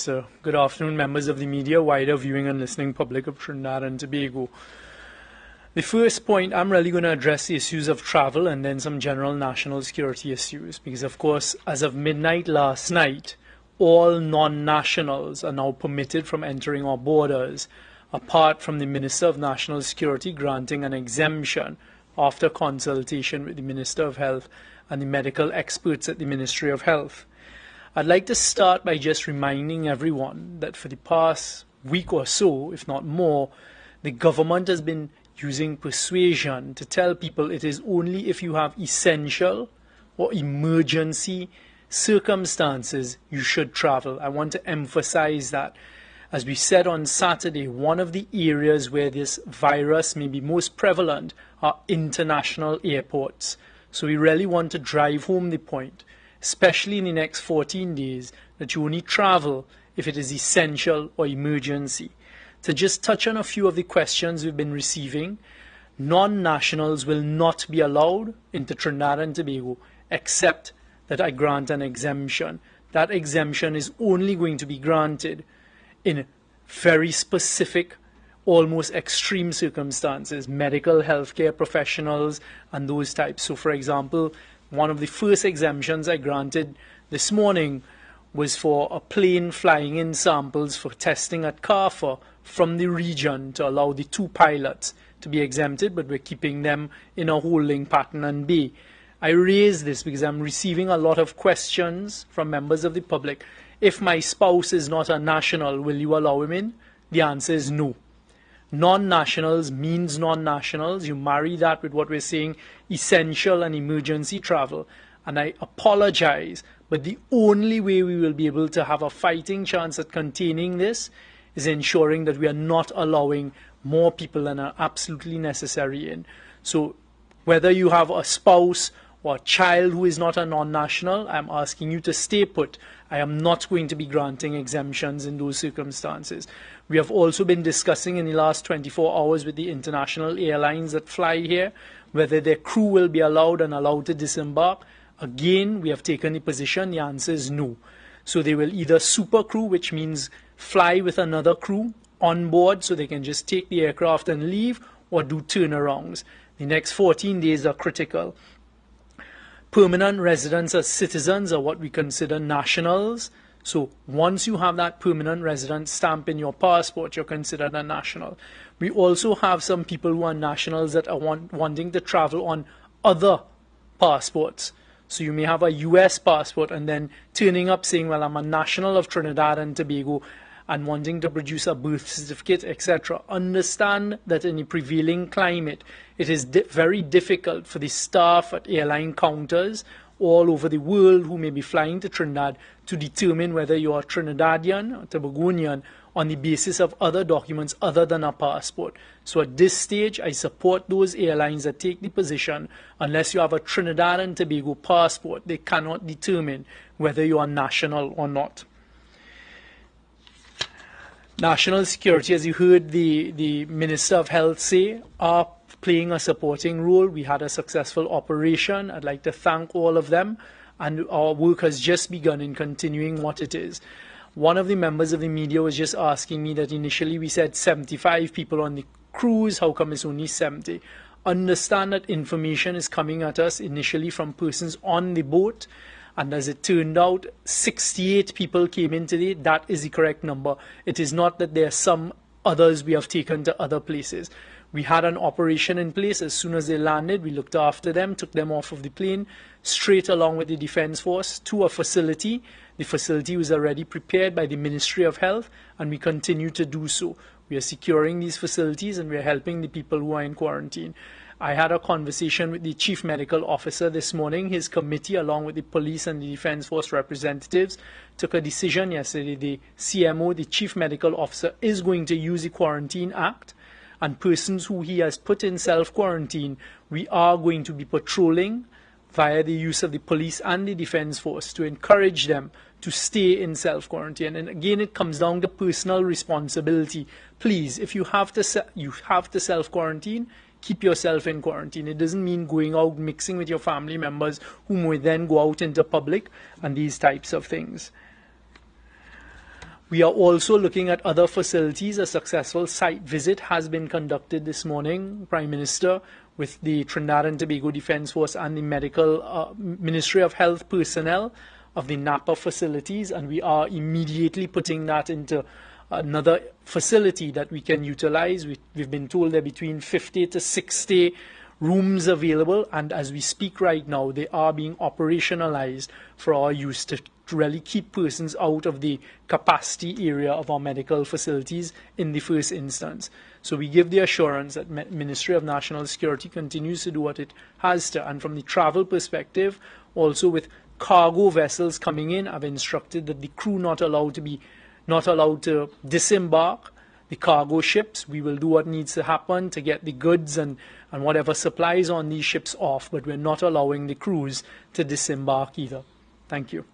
Minister. Good afternoon, members of the media, wider viewing and listening public of Trinidad and Tobago. The first point, I'm really going to address the issues of travel and then some general national security issues, because of course, as of midnight last night, all non-nationals are now permitted from entering our borders, apart from the Minister of National Security granting an exemption after consultation with the Minister of Health and the medical experts at the Ministry of Health. I'd like to start by just reminding everyone that for the past week or so, if not more, the government has been using persuasion to tell people it is only if you have essential or emergency circumstances you should travel. I want to emphasize that. As we said on Saturday, one of the areas where this virus may be most prevalent are international airports. So we really want to drive home the point, especially in the next 14 days, that you only travel if it is essential or emergency. To just touch on a few of the questions we've been receiving, non-nationals will not be allowed into Trinidad and Tobago except that I grant an exemption. That exemption is only going to be granted in very specific, almost extreme circumstances, medical, healthcare professionals, and those types. So, for example, one of the first exemptions I granted this morning was for a plane flying in samples for testing at CARFA from the region to allow the 2 pilots to be exempted, but we're keeping them in a holding pattern and bay. I raise this because I'm receiving a lot of questions from members of the public. If my spouse is not a national, will you allow him in? The answer is no. Non-nationals means non-nationals. You marry that with what we're saying, essential and emergency travel. And I apologize, but the only way we will be able to have a fighting chance at containing this is ensuring that we are not allowing more people than are absolutely necessary in. So whether you have a spouse or a child who is not a non-national, I'm asking you to stay put. I am not going to be granting exemptions in those circumstances. We have also been discussing in the last 24 hours with the international airlines that fly here whether their crew will be allowed to disembark. Again, we have taken the position, the answer is no. So they will either super crew, which means fly with another crew on board so they can just take the aircraft and leave, or do turnarounds. The next 14 days are critical. Permanent residents as citizens are what we consider nationals. So once you have that permanent resident stamp in your passport, you're considered a national. We also have some people who are nationals that are wanting to travel on other passports. So you may have a US passport and then turning up saying, well, I'm a national of Trinidad and Tobago, and wanting to produce a birth certificate, etc. Understand that in the prevailing climate, it is very difficult for the staff at airline counters all over the world who may be flying to Trinidad to determine whether you are Trinidadian or Tobagonian on the basis of other documents other than a passport. So at this stage, I support those airlines that take the position, unless you have a Trinidad and Tobago passport, they cannot determine whether you are national or not. National security, as you heard the Minister of Health say, are playing a supporting role. We had a successful operation. I'd like to thank all of them, and our work has just begun in continuing what it is. One of the members of the media was just asking me that initially we said 75 people on the cruise, how come it's only 70? Understand that information is coming at us initially from persons on the boat, and as it turned out, 68 people came in today. That is the correct number. It is not that there are some others we have taken to other places. We had an operation in place. As soon as they landed, we looked after them, took them off of the plane, straight along with the Defence Force to a facility. The facility was already prepared by the Ministry of Health, and we continue to do so. We are securing these facilities and we are helping the people who are in quarantine. I had a conversation with the Chief Medical Officer this morning. His committee, along with the police and the Defence Force representatives, took a decision yesterday. The CMO, the Chief Medical Officer, is going to use the Quarantine Act, and persons who he has put in self-quarantine, we are going to be patrolling via the use of the police and the Defence Force to encourage them to stay in self-quarantine. And again, it comes down to personal responsibility. Please, if you have to self-quarantine, keep yourself in quarantine. It doesn't mean going out, mixing with your family members who may then go out into public and these types of things. We are also looking at other facilities. A successful site visit has been conducted this morning, Prime Minister, with the Trinidad and Tobago Defence Force and the medical Ministry of Health personnel of the Napa facilities, and we are immediately putting that into another facility that we can utilize. We've been told there are between 50 to 60 rooms available, and as we speak right now, they are being operationalized for our use to really keep persons out of the capacity area of our medical facilities in the first instance. So we give the assurance that Ministry of National Security continues to do what it has to. And from the travel perspective, also with cargo vessels coming in, I've instructed that the crew not allowed to disembark the cargo ships. We will do what needs to happen to get the goods and whatever supplies on these ships off, but we're not allowing the crews to disembark either. Thank you.